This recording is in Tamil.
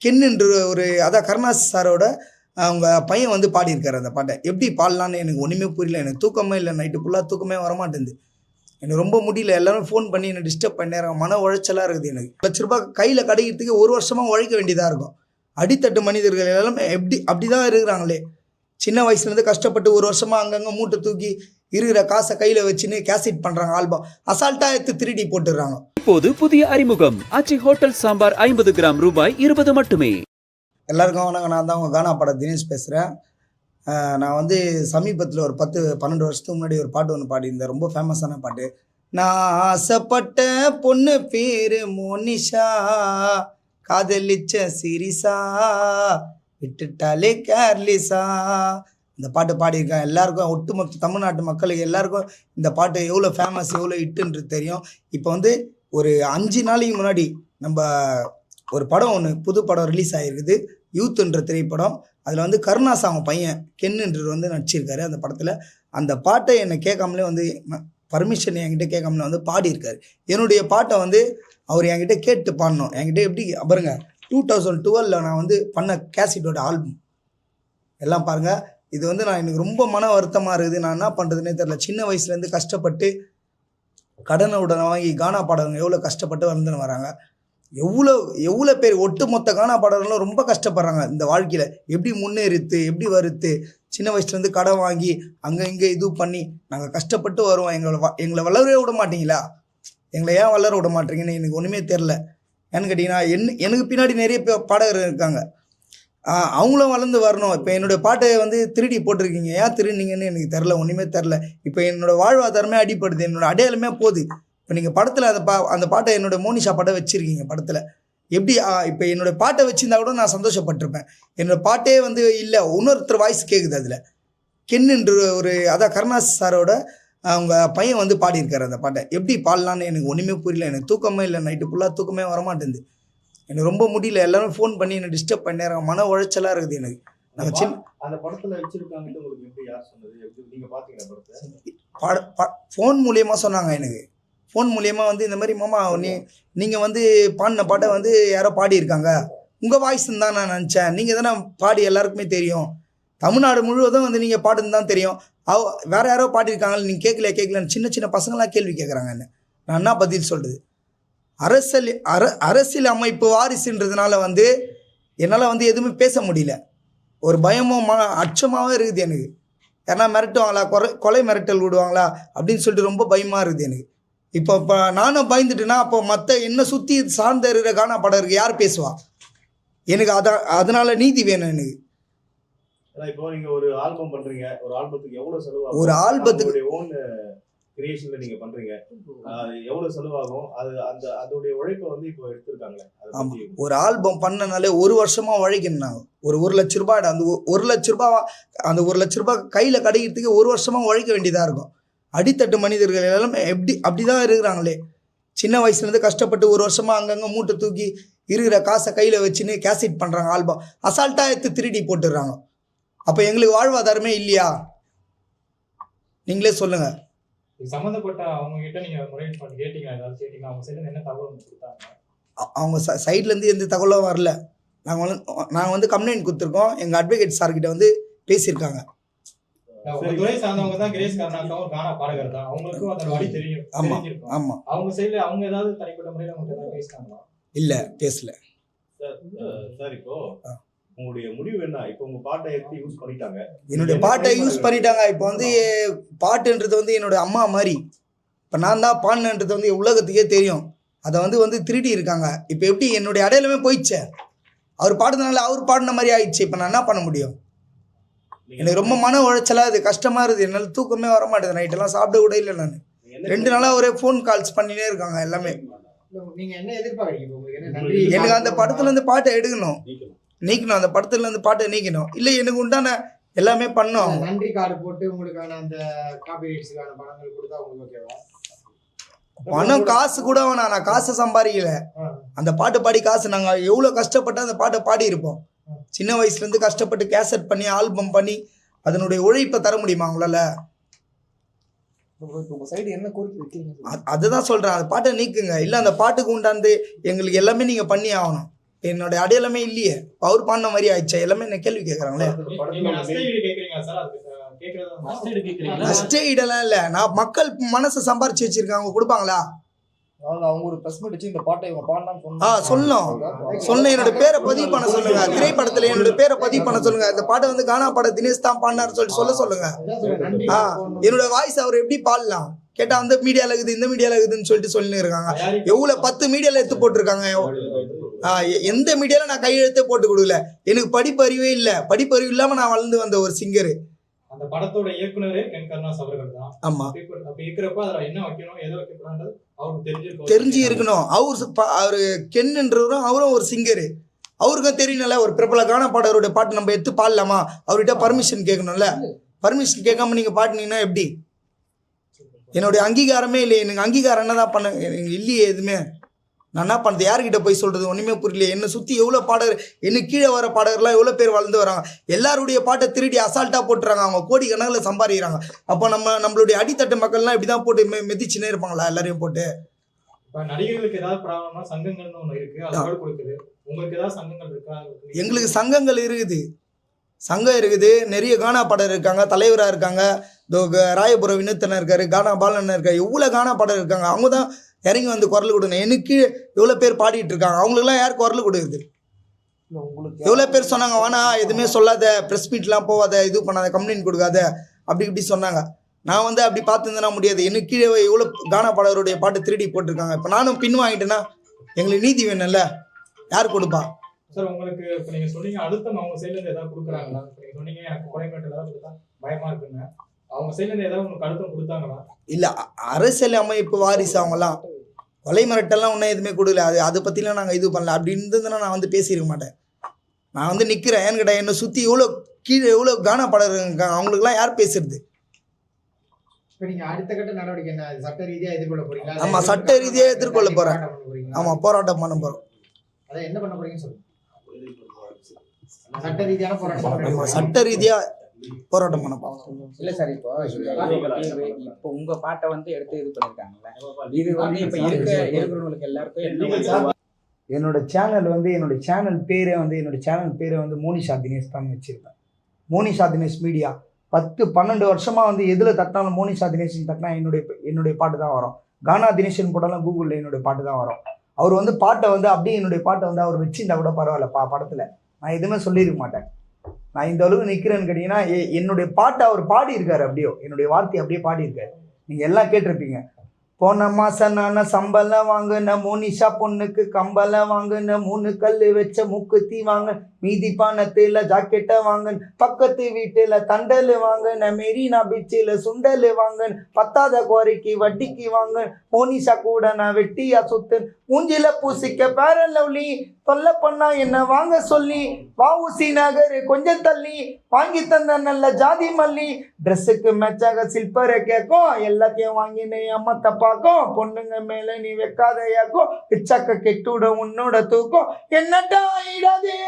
கென்னுன்ற ஒரு அதான் கருணாஸ் சாரோட அவங்க பையன் வந்து பாடியிருக்காரு அந்த பாட்டை. எப்படி பாடலான்னு எனக்கு ஒன்றுமே புரியல. எனக்கு தூக்கமே இல்லை, நைட்டு ஃபுல்லாக தூக்கமே வரமாட்டேங்குது. எனக்கு ரொம்ப முடியல. எல்லாரும் ஃபோன் பண்ணி என்னை டிஸ்டர்ப் பண்ணிடுறாங்க. மன உளைச்சலாக இருக்குது. எனக்கு ₹1,00,000 கையில் கிடைக்கிறதுக்கு 1 வருஷமாக உழைக்க வேண்டியதாக இருக்கும். அடித்தட்டு மனிதர்கள் எல்லாமே அப்படி தான் இருக்கிறாங்களே. சின்ன வயசுலேருந்து கஷ்டப்பட்டு 1 வருஷமாக அங்கங்கே மூட்டை தூக்கி இருக்கிற காசை கையில் வச்சுன்னு கேசட் பண்ணுறாங்க. ஆல்பம் அசால்ட்டாக எடுத்து 3D போட்டுடுறாங்க. இப்போது புதிய அறிமுகம் ஆச்சி ஹோட்டல் சாம்பார் 50 கிராம் ரூபாய் 20 மட்டுமே. எல்லாருக்கும் வணக்கம். நான் தான் உங்கள் கானா பாட தினேஷ் பேசுகிறேன். நான் வந்து சமீபத்தில் ஒரு 10-12 வருஷத்துக்கு முன்னாடி ஒரு பாட்டு ஒன்று பாடியிருந்தேன். ரொம்ப ஃபேமஸான பாட்டு. நான் ஆசைப்பட்ட பொண்ணு பேர் மோனிஷா, காதலிச்ச சிரிசா, விட்டுட்டாலே கேர்லிஸா. இந்த பாட்டு பாடியிருக்கேன். எல்லாருக்கும் ஒட்டுமொத்த தமிழ்நாட்டு மக்களுக்கு எல்லாருக்கும் இந்த பாட்டு எவ்வளோ ஃபேமஸ், எவ்வளோ ஹிட்டுன்றது தெரியும். இப்போ வந்து ஒரு 5 நாளைக்கு முன்னாடி நம்ம ஒரு படம் ஒன்று புது படம் ரிலீஸ் ஆகிருக்குது, யூத்ன்ற திரைப்படம். அதில் வந்து கருணாஸ் அவங்க பையன் கென்னுன்றது வந்து நடிச்சிருக்காரு அந்த படத்தில். அந்த பாட்டை என்னை கேட்காமலே வந்து பர்மிஷன் என்கிட்ட கேட்காமலே வந்து பாடியிருக்காரு. என்னுடைய பாட்டை வந்து அவர் என்கிட்ட கேட்டு பாடணும். என்கிட்ட எப்படி பாருங்க, 2012 நான் வந்து பண்ண கேசட்டோட ஆல்பம் எல்லாம் பாருங்கள். இது வந்து எனக்கு ரொம்ப மன வருத்தமாக இருக்குது. நான் என்ன பண்ணுறதுனே தெரில. சின்ன வயசுலேருந்து கஷ்டப்பட்டு கடனை உடனே வாங்கி கானா பாடகங்க எவ்வளோ கஷ்டப்பட்டு வந்துன்னு வராங்க. எவ்வளோ பேர் ஒட்டுமொத்த கானா பாடகர்களும் ரொம்ப கஷ்டப்படுறாங்க இந்த வாழ்க்கையில். எப்படி முன்னேறித்து, எப்படி வருத்து, சின்ன வயசுலேருந்து கடன் வாங்கி அங்கே இங்கே இது பண்ணி நாங்கள் கஷ்டப்பட்டு வருவோம். எங்களை வளரவே விட மாட்டீங்களா? எங்களை ஏன் வளர விட மாட்டீங்கன்னு எனக்கு ஒன்றுமே தெரில. ஏன்னு கேட்டிங்கன்னா எனக்கு பின்னாடி நிறைய பாடகர் இருக்காங்க, அவங்களும் வளர்ந்து வரணும். இப்போ என்னோடய பாட்டை வந்து 3D போட்டிருக்கீங்க, ஏன் திருநீங்கன்னு எனக்கு தெரில, ஒன்றுமே தெரில. இப்போ என்னோடய வாழ்வாதாரமே அடிப்படுது, என்னோடய அடையாளமே போகுது. இப்போ நீங்கள் படத்தில் அந்த பாட்டை என்னோடய மோனிஷா பாட்டை வச்சுருக்கீங்க படத்தில். எப்படி இப்போ என்னோடய பாட்டை வச்சுருந்தா கூட நான் சந்தோஷப்பட்டிருப்பேன். என்னோடய பாட்டே வந்து இல்லை, இன்னொருத்தர் வாய்ஸ் கேட்குது. அதில் கென்னுன்ற ஒரு அதான் கருணாஸ் சாரோட அவங்க பையன் வந்து பாடியிருக்காரு அந்த பாட்டை. எப்படி பாடலான்னு எனக்கு ஒன்றுமே புரியல. எனக்கு தூக்கமே இல்லை, நைட்டு ஃபுல்லாக தூக்கமே வரமாட்டேங்குது. எனக்கு ரொம்ப முடியல. எல்லாரும் ஃபோன் பண்ணி என்னை டிஸ்டர்ப் பண்ணிடுறாங்க. மன உளைச்சலாக இருக்குது எனக்கு. நாங்கள் அந்த படத்தில் வச்சிருக்காங்கன்னு உங்களுக்கு எப்படி யார் சொன்னது? நீங்கள் பார்த்தீங்களா படத்தை? ஃபோன் மூலியமாக சொன்னாங்க எனக்கு. ஃபோன் மூலியமாக வந்து இந்த மாதிரி மாமா நீங்கள் வந்து பாடின பாட்டை வந்து யாரோ பாடியிருக்காங்க, உங்கள் வாய்ஸ்ன்னு தான் நான் நினச்சேன். நீங்கள் தானே பாடி எல்லாருக்குமே தெரியும், தமிழ்நாடு முழுவதும் வந்து நீங்கள் பாடுன்னு தான் தெரியும். வேறு யாரோ பாடியிருக்காங்கன்னு நீங்கள் கேட்கலன்னு சின்ன சின்ன பசங்களாம் கேள்வி கேட்குறாங்க. நான் என்ன பதில் சொல்கிறது? அரசியல் அமைப்பு வாரிசுன்றதுனால வந்து என்னால் வந்து எதுவுமே பேச முடியல. ஒரு பயமும் அச்சமாகவே இருக்குது எனக்கு. யாரா மிரட்டுவாங்களா, கொலை மிரட்டல் விடுவாங்களா அப்படின்னு சொல்லிட்டு ரொம்ப பயமாக இருக்குது எனக்கு. இப்போ நானும் பயந்துட்டேன்னா அப்போ மற்ற என்னை சுற்றி சார்ந்த இருக்கிற கானா பாடகருக்கு யார் பேசுவா? எனக்கு அதனால நீதி வேணும் எனக்கு. இப்போ நீங்கள் ஒரு ஆல்பம் பண்ணுறீங்க, ஒரு ஆல்பத்துக்கு எவ்வளோ செலவாகும்? ஒரு ஆல்பத்துக்கு ஓன் கிரியேஷன்ல நீங்க பண்றீங்க, எவ்வளவு செலவாகும்? அதோடைய உழைப்பை வந்து இப்போ எடுத்திருக்காங்களே. ஆமா, ஒரு ஆல்பம் பண்ணனாலே 1 வருஷமா உழைக்கணும். ஒரு ₹1,00,000 அந்த ₹1,00,000 கையில கிடைக்கிறதுக்கு 1 வருஷமா உழைக்க வேண்டியதா இருக்கும். அடித்தட்டு மனிதர்கள் எல்லாமே அப்படிதான் இருக்கிறாங்களே. சின்ன வயசுலேருந்து கஷ்டப்பட்டு 1 வருஷமா அங்கங்கே மூட்டை தூக்கி இருக்கிற காசை கையில் வச்சுன்னு கேசட் பண்ணுறாங்க. ஆல்பம் அசால்ட்டாக எடுத்து 3D போட்டுடுறாங்க. அப்போ எங்களுக்கு வாழ்வாதாரமே இல்லையா? நீங்களே சொல்லுங்க. சம்பந்தப்பட்ட அவங்க கிட்ட நீங்க முறையீடு பண்ணி கேட்டீங்களா? ஏதாவது கேட்டீங்களா? அவங்க சைடுல என்ன தகவல் கொடுத்தாங்க? அவங்க சைட்லேருந்து எந்த தகவலும் வரல. நாங்கள் வந்து கம்ப்ளைண்ட் கொடுத்துருக்கோம். எங்கள் அட்வொகேட் சார்கிட்ட வந்து பேசியிருக்காங்க. துறை சார்ந்தவங்க தான் கிரேஸ் கருணாஸும் கானா பாடகர் தான், அவங்களுக்கும் அதோட வழி தெரியும். ஆமா, அவங்க சைடுல அவங்க ஏதாவது தனிப்பட்ட முறையில் அவங்க ஏதாவது பேசினாங்களா? இல்ல, பேசல சார். இப்போ உங்களுடைய முடிவு என்ன? இப்போ உங்க பாட்டை எடுத்து யூஸ் பண்ணிட்டாங்க, என்னுடைய பாட்டை யூஸ் பண்ணிட்டாங்க. இப்போ வந்து பாட்டுன்றது வந்து என்னோட அம்மா மாதிரி. இப்போ நான் தான் பாடினன்றது வந்து உலகத்துக்கே தெரியும். அதை வந்து 3D இருக்காங்க. இப்போ எப்படி என்னுடைய அடையாளமே போயிடுச்சே. அவர் பாடுறதுனால அவர் பாடின மாதிரி ஆயிடுச்சு. இப்போ நான் என்ன பண்ண முடியும்? எனக்கு ரொம்ப மன உளைச்சலாக இது, கஷ்டமாக இருக்குது. என்னால் தூக்கமே வர மாட்டேது. நைட்டெல்லாம் சாப்பிட கூட இல்லை. நான் 2 நாளாக ஒரே ஃபோன் கால்ஸ் பண்ணினே இருக்காங்க எல்லாமே. எனக்கு அந்த படத்துலேருந்து பாட்டை எடுக்கணும், நீக்கணும். அந்த படத்துலேருந்து பாட்டை நீக்கணும். இல்லை எனக்கு உண்டான எல்லாமே பண்ணோம். நன்றி கார்டு போட்டு உங்களுக்கான அந்த காப்பிரைட்ஸ்க்கான பணங்கள் கொடுத்தா உங்களுக்கு ஓகேவா? பணம் காசு கூட வேணாம், நான் காசை சம்பாதிக்கல. அந்த பாட்டு பாடி காசு நாங்கள் எவ்வளோ கஷ்டப்பட்டு அந்த பாட்டை பாடி இருப்போம். சின்ன வயசுலேருந்து கஷ்டப்பட்டு கேசட் பண்ணி ஆல்பம் பண்ணி அதனுடைய உழைப்பை தர முடியுமா உங்களால்? அதுதான் சொல்கிறேன். அந்த பாட்டை நீக்குங்க. இல்லை அந்த பாட்டுக்கு உண்டாந்து எங்களுக்கு எல்லாமே நீங்கள் பண்ணி ஆகணும். என்னோட அடையாளமே இல்லையே. அவர் பாடின மாதிரி ஆயிடுச்சு. எல்லாமே என்ன கேள்வி கேட்குறாங்களே. நீங்க நஷ்டஈடு கேக்குறீங்களா சார்? அதுக்கு கேக்குறது நஷ்ட ஈடெல்லாம் இல்லை. நான் மக்கள் மனசை சம்பாரிச்சு வச்சிருக்காங்க, அவங்க கொடுப்பாங்களா? அவங்க ஒரு பிரஸ் மீட் வச்சு இந்த பாட்டை இவங்க பாடலாம் சொல்லணும். என்னோட பேரை பதிவு பண்ண சொல்லுங்க. திரைப்படத்துல என்னோட பேரை பதிவு பண்ண சொல்லுங்க. இந்த பாட்டை வந்து கானா பாட தினேஷ் தான் பாடினாரு சொல்லிட்டு சொல்லுங்க. என்னோட வாய்ஸ் அவர் எப்படி பாடலாம் கேட்டா அந்த மீடியால இருக்குது இந்த மீடியால இருக்குதுன்னு சொல்லிட்டு சொல்லி இருக்காங்க. எவ்வளவு 10 மீடியால எடுத்து போட்டிருக்காங்க. எந்த மீடியால நான் கையெழுத்தே போட்டு கொடுக்கல. எனக்கு படிப்பறிவே இல்லை. படிப்பறிவு இல்லாம நான் வளர்ந்து வந்த ஒரு சிங்கரு. அந்த படத்தோட இயக்குனரே கென் கருணாஸ் அவர்கள் தான். ஆமா. அப்ப இருக்கிறப்ப அதுல என்ன வைக்கணும் எதை வைக்கக்கூடாது அவருக்கு தெரிஞ்சு இருக்கணும். அவரு கென்ன்றவரும் அவரும் ஒரு சிங்கரு. அவருக்கும் தெரியணும்ல, ஒரு பிரபல கான பாடகருடைய பாட்டு நம்ம எடுத்து பாடலாமா, அவர்கிட்ட பர்மிஷன் கேட்கணும்ல. பர்மிஷன் கேட்காம நீங்க பாடினீங்கன்னா எப்படி? என்னுடைய அங்கீகாரமே இல்லை. எனக்கு அங்கீகாரம் என்னதான் பண்ண இல்லையே எதுவுமே. நான் என்ன பண்ணுறது? யார்கிட்ட போய் சொல்கிறது? ஒன்றுமே புரியல. என்னை சுற்றி எவ்வளோ பாடகர், எனக்கு கீழே வர பாடகர்லாம் எவ்வளோ பேர் வளர்ந்து வராங்க. எல்லாருடைய பாட்டை திருடி அசால்ட்டாக போட்டுறாங்க. அவங்க கோடி கணக்கில் சம்பாதிக்கிறாங்க. அப்போ நம்மளுடைய அடித்தட்டு மக்கள்லாம் இப்படி தான் போட்டு மெதிச்சுன்னே இருப்பாங்களா எல்லாரையும் போட்டு? இப்போ நடிகர்களுக்கு ஏதாவது ப்ராப்ளம்னா சங்கங்கள்னு ஒன்று இருக்குது, அது கொடுக்குது. உங்களுக்கு ஏதாவது சங்கங்கள் இருக்கா? எங்களுக்கு சங்கங்கள் இருக்குது. சங்கம் இருக்குது. நிறைய கானா பாடகர் இருக்காங்க, தலைவராக இருக்காங்க. ராயபுரம் வினோத்தனை இருக்காரு, கானா பாலன் இருக்காரு. எவ்வளோ கானா பாடகர் இருக்காங்க. அவங்க தான் இறங்கி வந்து குரல் கொடுங்க. எனக்கு எவ்வளோ பேர் பாடிட்டு இருக்காங்க. அவங்களுக்குலாம் யார் குரல் கொடுக்குது? எவ்வளோ பேர் சொன்னாங்க வேணா எதுவுமே சொல்லாத, ப்ரெஸ் மீட்லாம் போகாத, இது பண்ணாத, கம்ப்ளைண்ட் கொடுக்காத, அப்படி இப்படி சொன்னாங்க. நான் வந்து அப்படி பார்த்துருந்தேன்னா முடியாது. எனக்கு கீழே எவ்வளோ கானா பாடகருடைய பாட்டு திருடி போட்டிருக்காங்க. இப்போ நானும் பின் வாங்கிட்டேன்னா எங்களுக்கு நீதி வேணும்ல. யார் கொடுப்பா? சார் உங்களுக்கு இப்போ நீங்கள் சொன்னீங்க அழுத்தம் அவங்க சைட்லேருந்து ஏதாவது கொடுக்குறாங்களா? நீங்கள் சொன்னீங்க எனக்கு கொலைமிரட்டல் ஏதாவது கொடுத்தா பயமாக இருக்குங்க. அவங்க சைட்லேருந்து ஏதாவது உங்களுக்கு அழுத்தம் கொடுத்தாங்களா? இல்லை, அரசியல் அமைப்பு வாரிசு அவங்கலாம் கொலை மிரட்டெல்லாம் ஒன்றும் எதுவுமே கொடுக்கல. அதை பற்றிலாம் நாங்கள் இது பண்ணல. அப்படி இருந்ததுன்னா நான் வந்து பேசியிருக்க மாட்டேன். நான் வந்து நிற்கிறேன். ஏன்னு கேட்டால் என்னை சுற்றி எவ்வளோ கீழே எவ்வளோ கானா பாடகர் இருக்காங்க. அவங்களுக்குலாம் யார் பேசுறது? இப்போ நீங்கள் அடுத்த கட்ட நடவடிக்கை என்ன? சட்ட ரீதியாக எதிர்கொள்ள போறீங்களா? ஆமாம், சட்ட ரீதியாக எதிர்கொள்ள போகிறேன். ஆமாம், போராட்டம் பண்ண போகிறோம். அதான் என்ன பண்ண போறீங்கன்னு சொல்லுங்க. சட்ட ரீதியான போராட்டம். சட்ட ரீதியா போராட்டம் பண்ண போறோம். இல்ல சார், இப்போ உங்க பாட்டை வந்து எடுத்து இது பண்ணிருக்காங்கல்ல, இது வந்து இப்ப இருக்கிறவங்களுக்கு எல்லாருக்கும் என்னோட சேனல் பேரே வந்து மோனிஷா தினேஷ் தான் வச்சிருப்பேன். மோனிஷா தினேஷ் மீடியா 10-12 வருஷமா வந்து எதுல தட்டினாலும் மோனிஷா தினேஷ் தட்டினா என்னுடைய பாட்டு தான் வரும். கானா தினேஷன் போட்டாலும் கூகுளில் என்னுடைய பாட்டு தான் வரும். அவர் வந்து பாட்டை வந்து அப்படியே என்னுடைய பாட்டை வந்து அவர் வச்சிருந்தா கூட பரவாயில்ல. படத்துல நான் எதுவுமே சொல்லியிருக்க மாட்டேன். நான் இந்த அளவுக்கு நிற்கிறேன்னு கேட்டீங்கன்னா என்னுடைய பாட்டை அவர் பாடியிருக்காரு. அப்படியோ என்னுடைய வார்த்தையை அப்படியே பாடியிருக்காரு. நீங்க எல்லாம் கேட்டிருப்பீங்க. போன மாசம் நான சம்பளம் வாங்கின, மோனிஷா பொண்ணுக்கு கம்பளம் வாங்கின, 3 கல்லு வச்ச மூக்குத்தி வாங்க, மீதி பானத்துல ஜாக்கெட்டை வாங்கன், பக்கத்து வீட்டுல தண்டல் வாங்கின, மெரினா பீச்சில் சுண்டல் வாங்கன், பத்தாத குறைக்கு வட்டிக்கு வாங்கன், மோனிஷா கூட நான் வெட்டியா சுத்தன், மூஞ்சில பூசிக்க பேரன் லவ்லி, தொல்லை பண்ணா என்ன வாங்க சொல்லி, வாவுசி நகர் கொஞ்சம் தள்ளி, வாங்கி தந்த நல்ல ஜாதி மல்லி, ட்ரெஸ்ஸுக்கு மேட்சாக சில்பரை கேட்கும், எல்லாத்தையும் வாங்கினே அம்மத்தை பார்க்கும், பொண்ணுங்க மேல நீ வைக்காத யாக்கும், பிச்சாக்க கெட்டுட உன்னோட தூக்கம், என்னட்டா ஆயிடாதே.